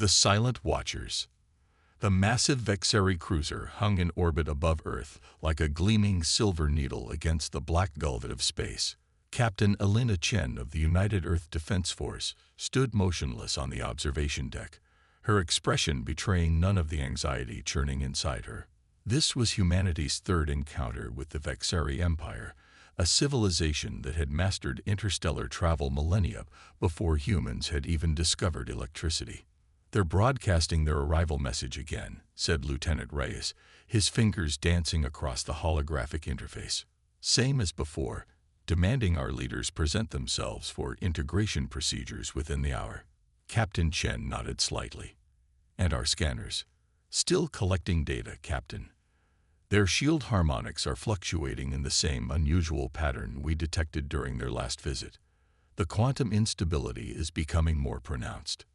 The Silent Watchers. The massive Vexeri cruiser hung in orbit above Earth like a gleaming silver needle against the black velvet of space. Captain Elena Chen of the United Earth Defense Force stood motionless on the observation deck, her expression betraying none of the anxiety churning inside her. This was humanity's third encounter with the Vexeri Empire, a civilization that had mastered interstellar travel millennia before humans had even discovered electricity. "They're broadcasting their arrival message again," said Lieutenant Reyes, his fingers dancing across the holographic interface. "Same as before, demanding our leaders present themselves for integration procedures within the hour." Captain Chen nodded slightly. "And our scanners?" "Still collecting data, Captain. Their shield harmonics are fluctuating in the same unusual pattern we detected during their last visit. The quantum instability is becoming more pronounced."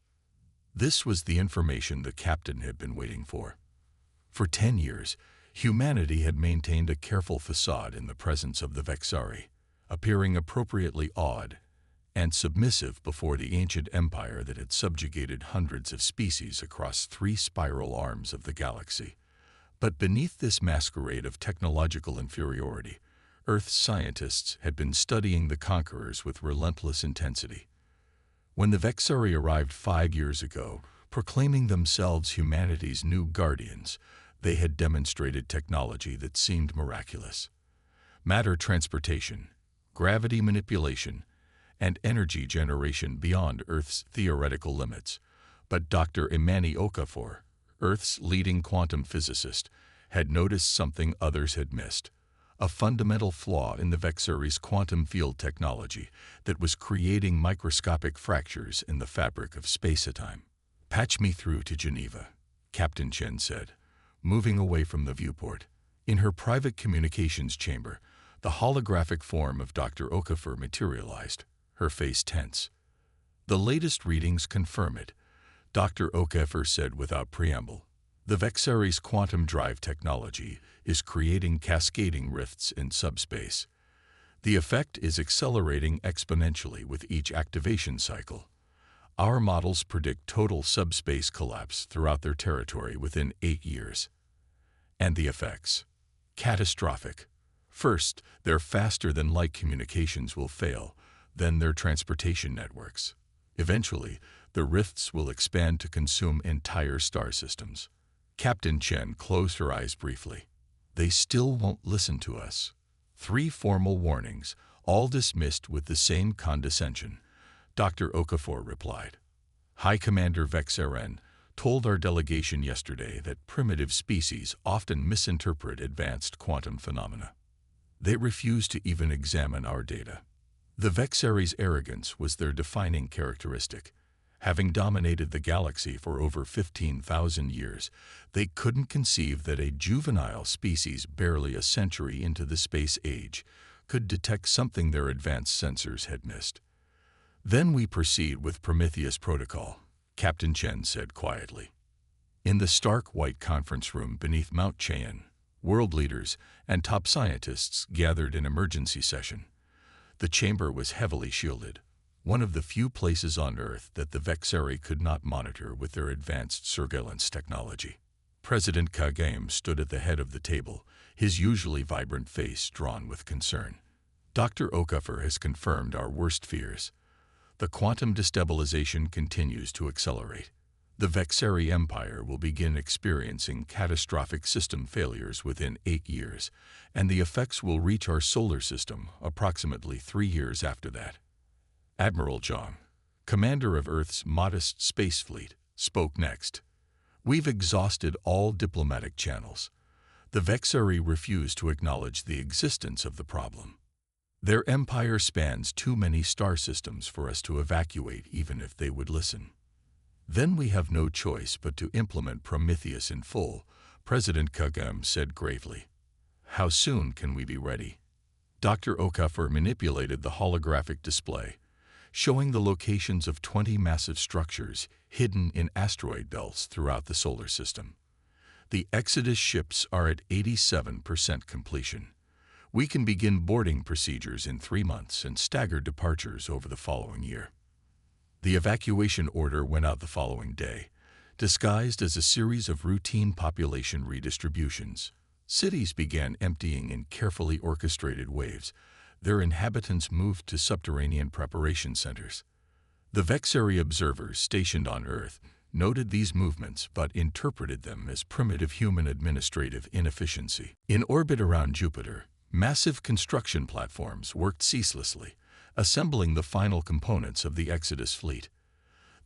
This was the information the captain had been waiting for. For 10 years, humanity had maintained a careful facade in the presence of the Vexari, appearing appropriately awed and submissive before the ancient empire that had subjugated hundreds of species across 3 spiral arms of the galaxy. But beneath this masquerade of technological inferiority, Earth's scientists had been studying the conquerors with relentless intensity. When the Vexari arrived 5 years ago, proclaiming themselves humanity's new guardians, they had demonstrated technology that seemed miraculous. Matter transportation, gravity manipulation, and energy generation beyond Earth's theoretical limits. But Dr. Imani Okafor, Earth's leading quantum physicist, had noticed something others had missed: a fundamental flaw in the Vexari's quantum field technology that was creating microscopic fractures in the fabric of space-time. "Patch me through to Geneva," Captain Chen said, moving away from the viewport. In her private communications chamber, the holographic form of Dr. Okafor materialized, her face tense. "The latest readings confirm it," Dr. Okafor said without preamble. "The Vexari's quantum drive technology is creating cascading rifts in subspace. The effect is accelerating exponentially with each activation cycle. Our models predict total subspace collapse throughout their territory within 8 years. And the effects? Catastrophic. First, their faster-than-light communications will fail, then their transportation networks. Eventually, the rifts will expand to consume entire star systems." Captain Chen closed her eyes briefly. "They still won't listen to us." 3 formal warnings, all dismissed with the same condescension, Dr. Okafor replied. "High Commander Vexeren told our delegation yesterday that primitive species often misinterpret advanced quantum phenomena. They refuse to even examine our data. The Vexari's arrogance was their defining characteristic. Having dominated the galaxy for over 15,000 years, they couldn't conceive that a juvenile species barely a century into the space age could detect something their advanced sensors had missed. Then we proceed with Prometheus Protocol," Captain Chen said quietly. In the stark white conference room beneath Mount Cheyenne, world leaders and top scientists gathered in emergency session. The chamber was heavily shielded, one of the few places on Earth that the Vexari could not monitor with their advanced surveillance technology. President Kagame stood at the head of the table, his usually vibrant face drawn with concern. "Dr. Okafor has confirmed our worst fears. The quantum destabilization continues to accelerate. The Vexari Empire will begin experiencing catastrophic system failures within 8 years, and the effects will reach our solar system approximately 3 years after that." Admiral Zhang, commander of Earth's modest space fleet, spoke next. "We've exhausted all diplomatic channels. The Vexari refuse to acknowledge the existence of the problem. Their empire spans too many star systems for us to evacuate even if they would listen. Then we have no choice but to implement Prometheus in full," President Kagame said gravely. "How soon can we be ready?" Dr. Okafor manipulated the holographic display, showing the locations of 20 massive structures hidden in asteroid belts throughout the solar system. "The Exodus ships are at 87% completion. We can begin boarding procedures in 3 months and staggered departures over the following year." The evacuation order went out the following day, disguised as a series of routine population redistributions. Cities began emptying in carefully orchestrated waves. Their inhabitants moved to subterranean preparation centers. The Vexari observers stationed on Earth noted these movements but interpreted them as primitive human administrative inefficiency. In orbit around Jupiter, massive construction platforms worked ceaselessly, assembling the final components of the Exodus fleet.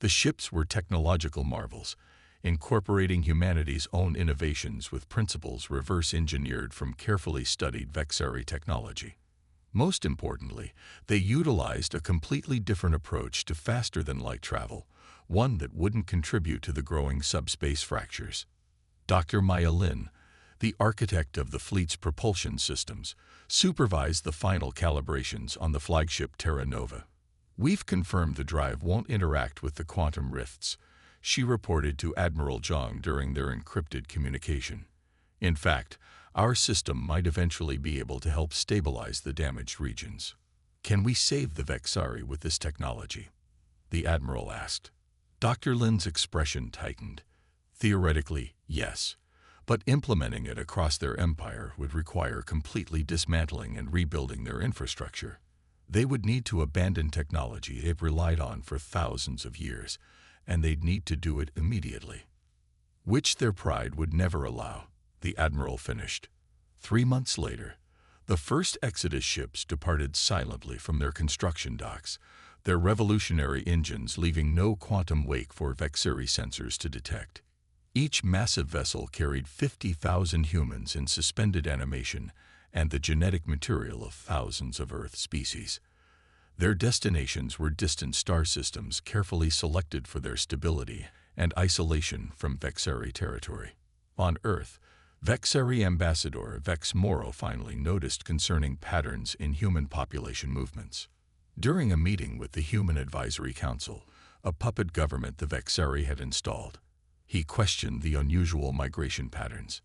The ships were technological marvels, incorporating humanity's own innovations with principles reverse-engineered from carefully studied Vexari technology. Most importantly, they utilized a completely different approach to faster-than-light travel, one that wouldn't contribute to the growing subspace fractures. Dr. Maya Lin, the architect of the fleet's propulsion systems, supervised the final calibrations on the flagship Terra Nova. "We've confirmed the drive won't interact with the quantum rifts," she reported to Admiral Zhang during their encrypted communication. "In fact, our system might eventually be able to help stabilize the damaged regions." "Can we save the Vexari with this technology?" the Admiral asked. Dr. Lin's expression tightened. "Theoretically, yes. But implementing it across their empire would require completely dismantling and rebuilding their infrastructure. They would need to abandon technology they've relied on for thousands of years, and they'd need to do it immediately." "Which their pride would never allow," the Admiral finished. 3 months later, the first Exodus ships departed silently from their construction docks, their revolutionary engines leaving no quantum wake for Vexari sensors to detect. Each massive vessel carried 50,000 humans in suspended animation and the genetic material of thousands of Earth species. Their destinations were distant star systems carefully selected for their stability and isolation from Vexari territory. On Earth, Vexari Ambassador Vex Moro finally noticed concerning patterns in human population movements. During a meeting with the Human Advisory Council, a puppet government the Vexari had installed, he questioned the unusual migration patterns.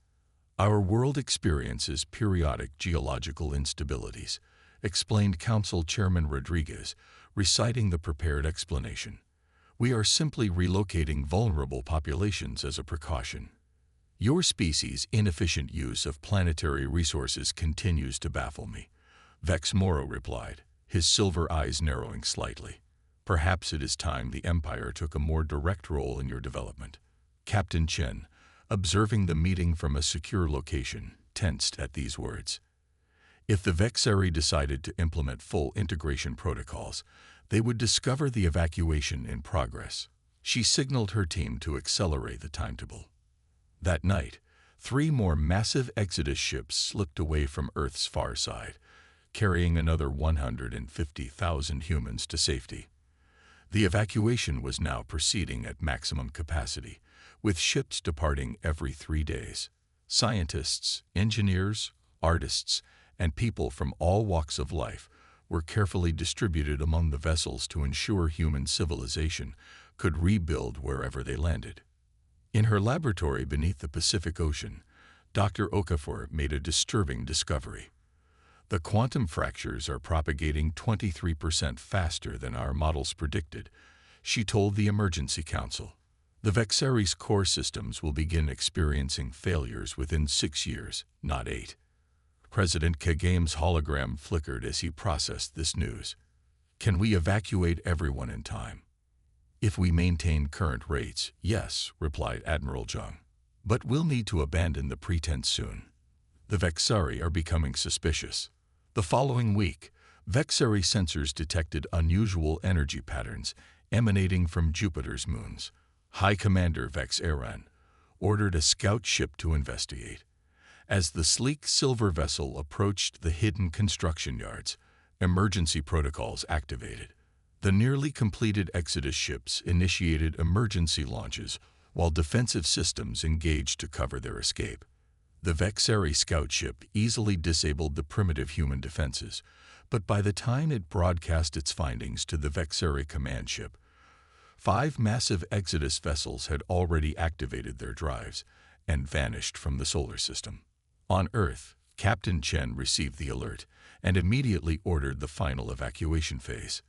"Our world experiences periodic geological instabilities," explained Council Chairman Rodriguez, reciting the prepared explanation. "We are simply relocating vulnerable populations as a precaution. Your species' inefficient use of planetary resources continues to baffle me," Vex Moro replied, his silver eyes narrowing slightly. "Perhaps it is time the Empire took a more direct role in your development." Captain Chen, observing the meeting from a secure location, tensed at these words. If the Vexari decided to implement full integration protocols, they would discover the evacuation in progress. She signaled her team to accelerate the timetable. That night, 3 more massive Exodus ships slipped away from Earth's far side, carrying another 150,000 humans to safety. The evacuation was now proceeding at maximum capacity, with ships departing every 3 days. Scientists, engineers, artists, and people from all walks of life were carefully distributed among the vessels to ensure human civilization could rebuild wherever they landed. In her laboratory beneath the Pacific Ocean, Dr. Okafor made a disturbing discovery. "The quantum fractures are propagating 23% faster than our models predicted," she told the Emergency Council. "The Vexari's core systems will begin experiencing failures within 6 years, not 8. President Kagam's hologram flickered as he processed this news. "Can we evacuate everyone in time?" "If we maintain current rates, yes," replied Admiral Zhang. "But we'll need to abandon the pretense soon. The Vexari are becoming suspicious." The following week, Vexari sensors detected unusual energy patterns emanating from Jupiter's moons. High Commander Vex Aran ordered a scout ship to investigate. As the sleek silver vessel approached the hidden construction yards, emergency protocols activated. The nearly completed Exodus ships initiated emergency launches while defensive systems engaged to cover their escape. The Vexari scout ship easily disabled the primitive human defenses, but by the time it broadcast its findings to the Vexari command ship, 5 massive Exodus vessels had already activated their drives and vanished from the solar system. On Earth, Captain Chen received the alert and immediately ordered the final evacuation phase.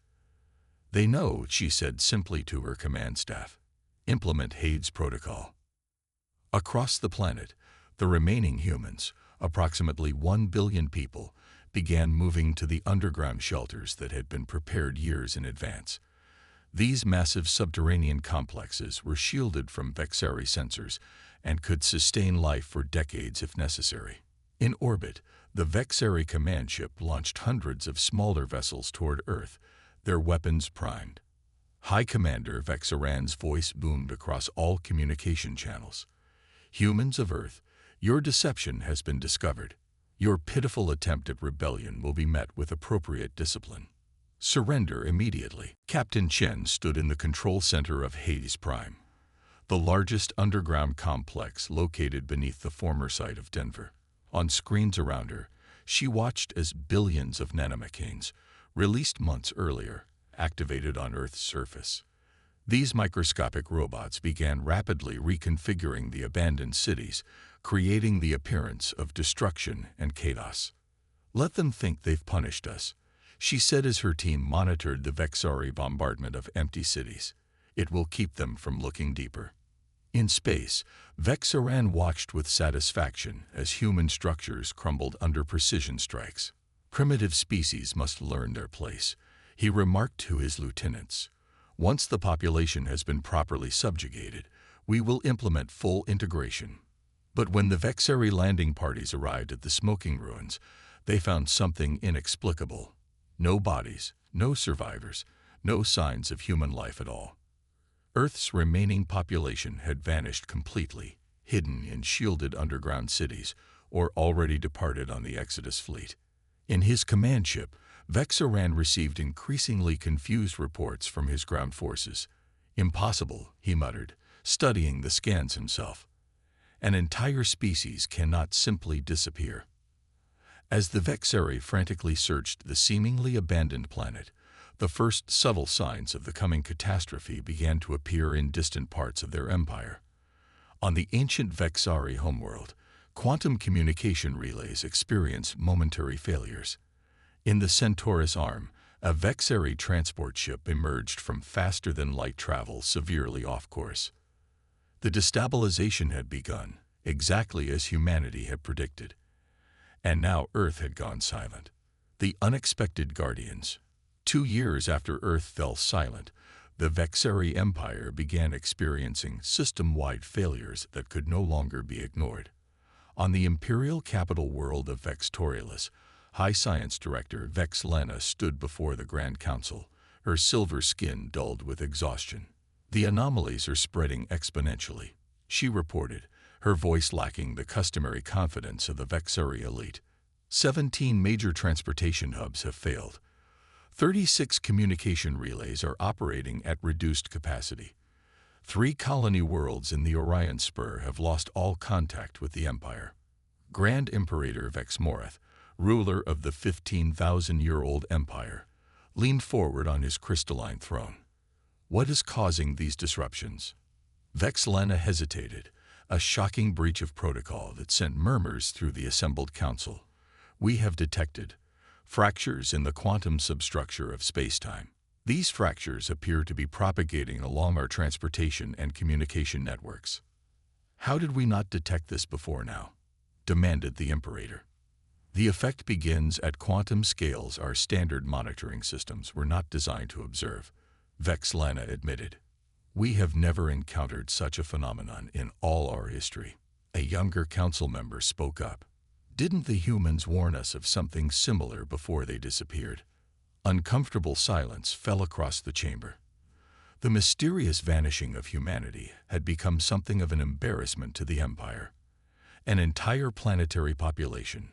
"They know," she said simply to her command staff. Implement Hades Protocol. Across the planet, the remaining humans, approximately 1 billion people, began moving to the underground shelters that had been prepared years in advance. These massive subterranean complexes were shielded from Vexari sensors and could sustain life for decades if necessary. In orbit, the Vexari command ship launched hundreds of smaller vessels toward Earth, their weapons primed. High Commander Vexaran's voice boomed across all communication channels. Humans of Earth, your deception has been discovered. Your pitiful attempt at rebellion will be met with appropriate discipline. Surrender immediately. Captain Chen stood in the control center of Hades Prime, the largest underground complex located beneath the former site of Denver. On screens around her, she watched as billions of nanomechanes, released months earlier, activated on Earth's surface. These microscopic robots began rapidly reconfiguring the abandoned cities, creating the appearance of destruction and chaos. "Let them think they've punished us," she said as her team monitored the Vexari bombardment of empty cities. "It will keep them from looking deeper." In space, Vexaran watched with satisfaction as human structures crumbled under precision strikes. "Primitive species must learn their place," he remarked to his lieutenants. "Once the population has been properly subjugated, we will implement full integration." But when the Vexari landing parties arrived at the smoking ruins, they found something inexplicable. No bodies, no survivors, no signs of human life at all. Earth's remaining population had vanished completely, hidden in shielded underground cities, or already departed on the Exodus fleet. In his command ship, Vexaran received increasingly confused reports from his ground forces. "Impossible," he muttered, studying the scans himself. "An entire species cannot simply disappear." As the Vexari frantically searched the seemingly abandoned planet, the first subtle signs of the coming catastrophe began to appear in distant parts of their empire. On the ancient Vexari homeworld, quantum communication relays experienced momentary failures. In the Centaurus arm, a Vexari transport ship emerged from faster-than-light travel severely off course. The destabilization had begun, exactly as humanity had predicted. And now Earth had gone silent. The unexpected guardians. 2 years after Earth fell silent, the Vexari Empire began experiencing system-wide failures that could no longer be ignored. On the imperial capital world of Vextorialis, High Science Director Vexlana stood before the Grand Council, her silver skin dulled with exhaustion. "The anomalies are spreading exponentially," she reported, her voice lacking the customary confidence of the Vexari elite. 17 major transportation hubs have failed. 36 communication relays are operating at reduced capacity. 3 colony worlds in the Orion Spur have lost all contact with the Empire. Grand Imperator Vexmorath, ruler of the 15,000-year-old Empire, leaned forward on his crystalline throne. "What is causing these disruptions?" Vexlana hesitated, a shocking breach of protocol that sent murmurs through the assembled council. "We have detected fractures in the quantum substructure of spacetime. These fractures appear to be propagating along our transportation and communication networks." "How did we not detect this before now?" demanded the Imperator. "The effect begins at quantum scales our standard monitoring systems were not designed to observe," Vexlana admitted. "We have never encountered such a phenomenon in all our history." A younger council member spoke up. "Didn't the humans warn us of something similar before they disappeared?" Uncomfortable silence fell across the chamber. The mysterious vanishing of humanity had become something of an embarrassment to the Empire. An entire planetary population,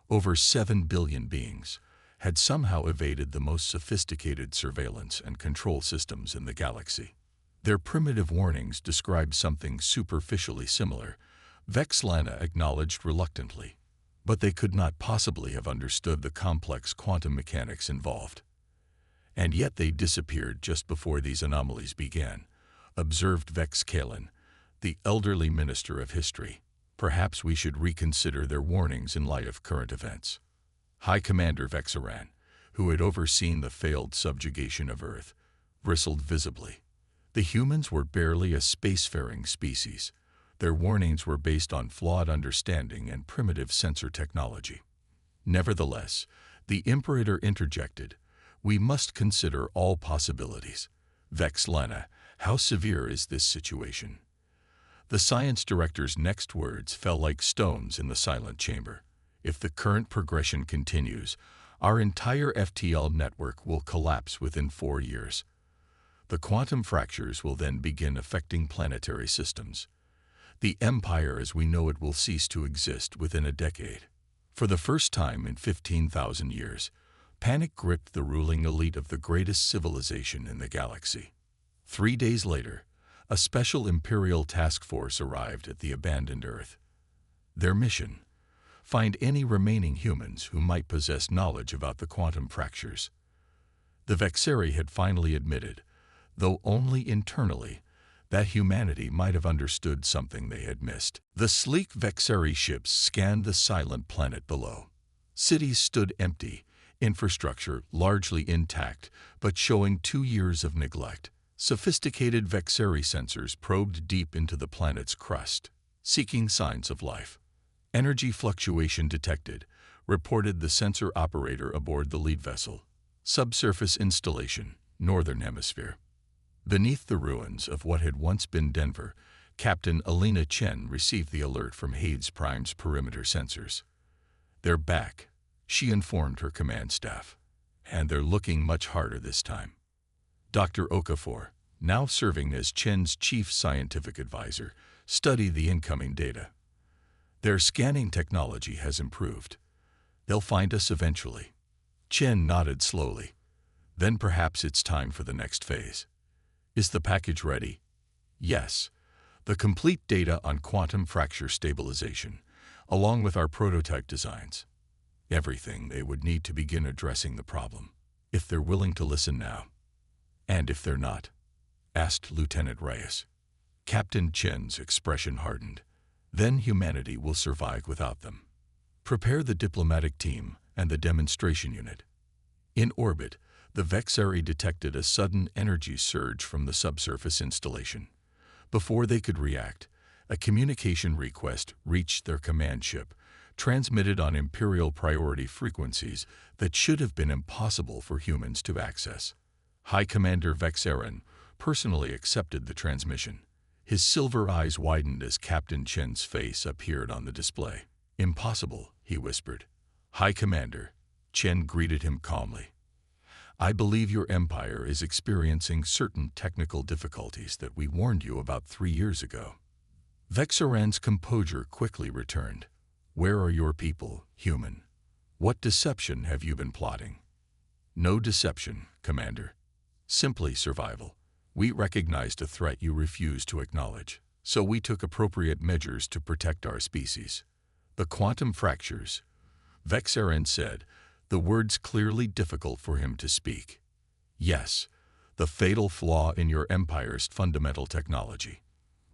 over 7 billion beings, had somehow evaded the most sophisticated surveillance and control systems in the galaxy. Their primitive warnings described something superficially similar, Vexlana acknowledged reluctantly. But they could not possibly have understood the complex quantum mechanics involved. "And yet they disappeared just before these anomalies began," observed Vex Kalin, the elderly minister of history. "Perhaps we should reconsider their warnings in light of current events." High Commander Vexaran, who had overseen the failed subjugation of Earth, bristled visibly. The humans were barely a spacefaring species. Their warnings were based on flawed understanding and primitive sensor technology. Nevertheless, the Imperator interjected, "We must consider all possibilities. Vexlana, how severe is this situation?" The science director's next words fell like stones in the silent chamber. "If the current progression continues, our entire FTL network will collapse within 4 years. The quantum fractures will then begin affecting planetary systems. The Empire as we know it will cease to exist within a decade." For the first time in 15,000 years, panic gripped the ruling elite of the greatest civilization in the galaxy. 3 days later, a special Imperial task force arrived at the abandoned Earth. Their mission: find any remaining humans who might possess knowledge about the quantum fractures. The Vexeri had finally admitted, though only internally, that humanity might have understood something they had missed. The sleek Vexeri ships scanned the silent planet below. Cities stood empty, infrastructure largely intact, but showing 2 years of neglect. Sophisticated Vexeri sensors probed deep into the planet's crust, seeking signs of life. "Energy fluctuation detected," reported the sensor operator aboard the lead vessel. "Subsurface installation, Northern Hemisphere." Beneath the ruins of what had once been Denver, Captain Alina Chen received the alert from Hades Prime's perimeter sensors. "They're back," she informed her command staff. "And they're looking much harder this time." Dr. Okafor, now serving as Chen's chief scientific advisor, studied the incoming data. "Their scanning technology has improved. They'll find us eventually." Chen nodded slowly. "Then perhaps it's time for the next phase." "Is the package ready?" "Yes. The complete data on quantum fracture stabilization, along with our prototype designs. Everything they would need to begin addressing the problem, if they're willing to listen now." "And if they're not?" asked Lieutenant Reyes. Captain Chen's expression hardened. "Then humanity will survive without them. Prepare the diplomatic team and the demonstration unit." In orbit, the Vexeri detected a sudden energy surge from the subsurface installation. Before they could react, a communication request reached their command ship, transmitted on Imperial priority frequencies that should have been impossible for humans to access. High Commander Vexerin personally accepted the transmission. His silver eyes widened as Captain Chen's face appeared on the display. "Impossible," he whispered. "High Commander," Chen greeted him calmly. "I believe your empire is experiencing certain technical difficulties that we warned you about 3 years ago." Vexeran's composure quickly returned. "Where are your people, human? What deception have you been plotting?" "No deception, Commander. Simply survival. We recognized a threat you refused to acknowledge, so we took appropriate measures to protect our species." "The quantum fractures," Vexeran said, the words clearly difficult for him to speak. "Yes, the fatal flaw in your empire's fundamental technology.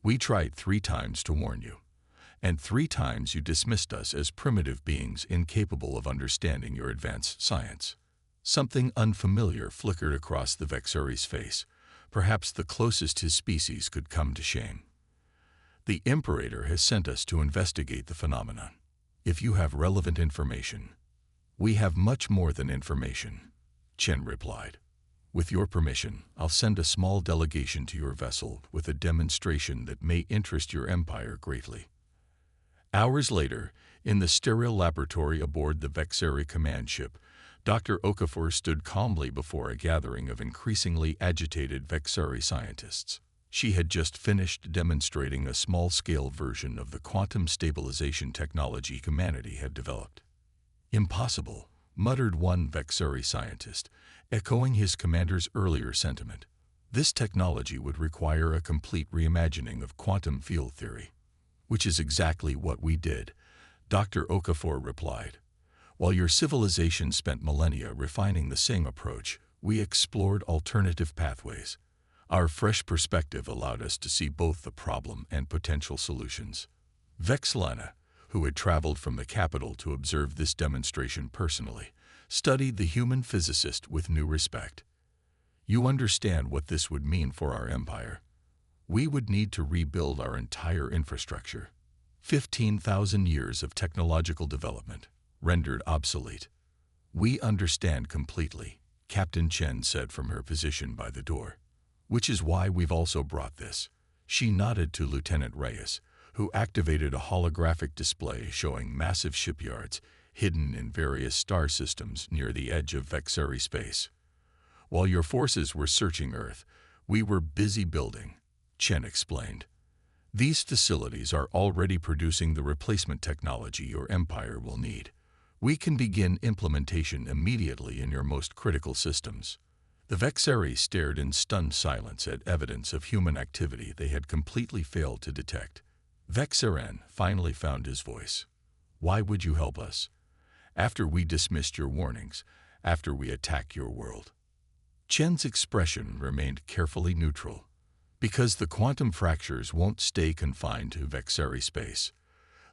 We tried 3 times to warn you, and 3 times you dismissed us as primitive beings incapable of understanding your advanced science." Something unfamiliar flickered across the Vexeri's face, perhaps the closest his species could come to shame. "The Imperator has sent us to investigate the phenomenon. If you have relevant information—" "We have much more than information," Chen replied. "With your permission, I'll send a small delegation to your vessel with a demonstration that may interest your empire greatly." Hours later, in the sterile laboratory aboard the Vexeri command ship, Dr. Okafor stood calmly before a gathering of increasingly agitated Vexeri scientists. She had just finished demonstrating a small-scale version of the quantum stabilization technology humanity had developed. "Impossible," muttered one Vexeri scientist, echoing his commander's earlier sentiment. "This technology would require a complete reimagining of quantum field theory." "Which is exactly what we did," Dr. Okafor replied. "While your civilization spent millennia refining the same approach, we explored alternative pathways. Our fresh perspective allowed us to see both the problem and potential solutions." Vexlana, who had traveled from the capital to observe this demonstration personally, studied the human physicist with new respect. You understand what this would mean for our empire. We would need to rebuild our entire infrastructure. 15,000 years of technological development, rendered obsolete. We understand completely, Captain Chen said from her position by the door. Which is why we've also brought this. She nodded to Lieutenant Reyes, who activated a holographic display showing massive shipyards hidden in various star systems near the edge of HFY space. While your forces were searching Earth, we were busy building, Chen explained. These facilities are already producing the replacement technology your empire will need. We can begin implementation immediately in your most critical systems. The HFY stared in stunned silence at evidence of human activity they had completely failed to detect. HFY finally found his voice. Why would you help us? After we dismissed your warnings, after we attacked your world. Chen's expression remained carefully neutral. Because the quantum fractures won't stay confined to HFY space.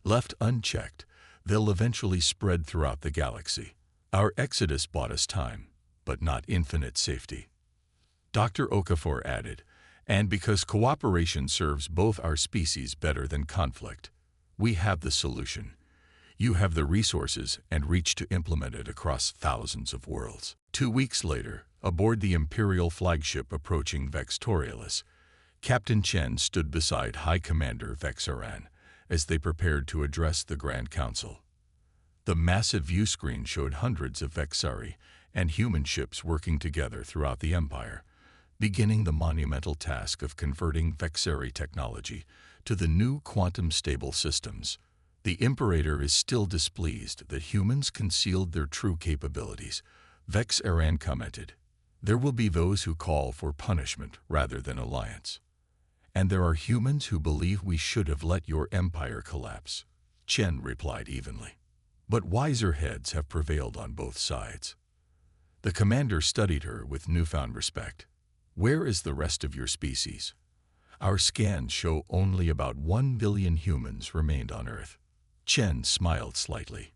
Left unchecked, they'll eventually spread throughout the galaxy. Our exodus bought us time, but not infinite safety. Dr. Okafor added, and because cooperation serves both our species better than conflict, we have the solution. You have the resources and reach to implement it across thousands of worlds. 2 weeks later, aboard the Imperial flagship approaching Vextorialis, Captain Chen stood beside High Commander Vexaran as they prepared to address the Grand Council. The massive viewscreen showed hundreds of HFY and human ships working together throughout the Empire, beginning the monumental task of converting HFY technology to the new quantum-stable systems. The Imperator is still displeased that humans concealed their true capabilities, Vexaran commented. There will be those who call for punishment rather than alliance. And there are humans who believe we should have let your empire collapse, Chen replied evenly. But wiser heads have prevailed on both sides. The commander studied her with newfound respect. Where is the rest of your species? Our scans show only about 1 billion humans remained on Earth. Chen smiled slightly.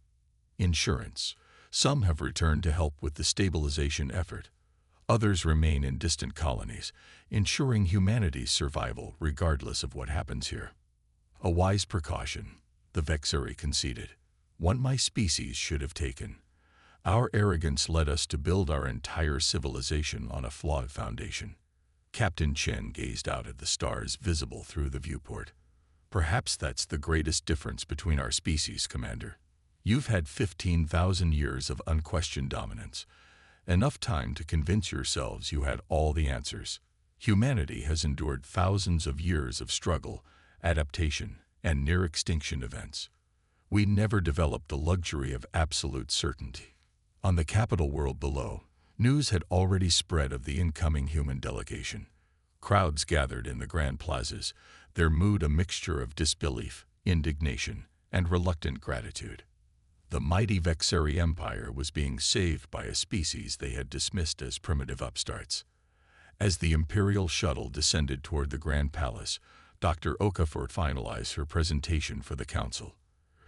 Insurance. Some have returned to help with the stabilization effort. Others remain in distant colonies, ensuring humanity's survival regardless of what happens here. A wise precaution, the HFY conceded. One my species should have taken. Our arrogance led us to build our entire civilization on a flawed foundation. Captain Chen gazed out at the stars visible through the viewport. Perhaps that's the greatest difference between our species, Commander. You've had 15,000 years of unquestioned dominance. Enough time to convince yourselves you had all the answers. Humanity has endured thousands of years of struggle, adaptation, and near-extinction events. We never developed the luxury of absolute certainty. On the capital world below, news had already spread of the incoming human delegation. Crowds gathered in the grand plazas, their mood a mixture of disbelief, indignation, and reluctant gratitude. The mighty HFY Empire was being saved by a species they had dismissed as primitive upstarts. As the Imperial shuttle descended toward the Grand Palace, Dr. Okafor finalized her presentation for the Council.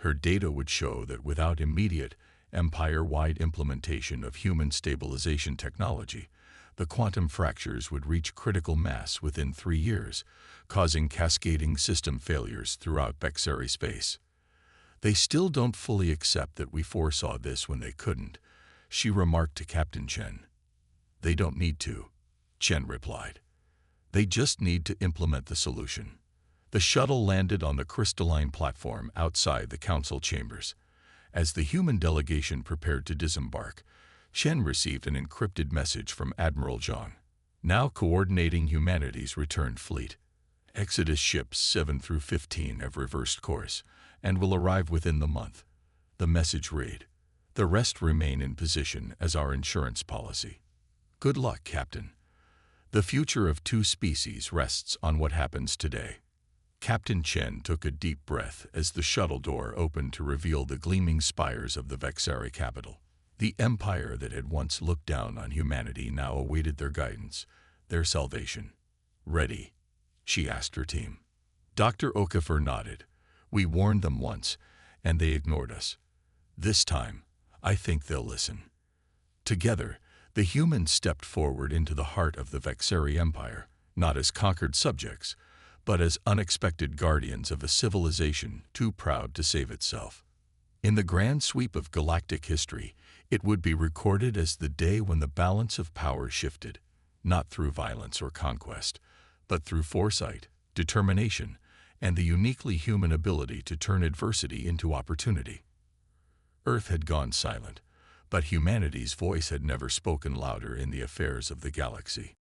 Her data would show that without immediate, empire-wide implementation of human stabilization technology, the quantum fractures would reach critical mass within 3 years, causing cascading system failures throughout HFY space. They still don't fully accept that we foresaw this when they couldn't, she remarked to Captain Chen. They don't need to, Chen replied. They just need to implement the solution. The shuttle landed on the crystalline platform outside the council chambers. As the human delegation prepared to disembark, Chen received an encrypted message from Admiral Zhang, now coordinating humanity's returned fleet. Exodus ships 7 through 15 have reversed course and will arrive within the month. The message read, the rest remain in position as our insurance policy. Good luck, Captain. The future of 2 species rests on what happens today. Captain Chen took a deep breath as the shuttle door opened to reveal the gleaming spires of the HFY capital. The empire that had once looked down on humanity now awaited their guidance, their salvation. Ready? She asked her team. Dr. Okafor nodded. We warned them once, and they ignored us. This time, I think they'll listen. Together, The humans stepped forward into the heart of the Vexeri Empire, not as conquered subjects, but as unexpected guardians of a civilization too proud to save itself. In the grand sweep of galactic history, it would be recorded as the day when the balance of power shifted, not through violence or conquest, but through foresight, determination, and the uniquely human ability to turn adversity into opportunity. Earth had gone silent, but humanity's voice had never spoken louder in the affairs of the galaxy.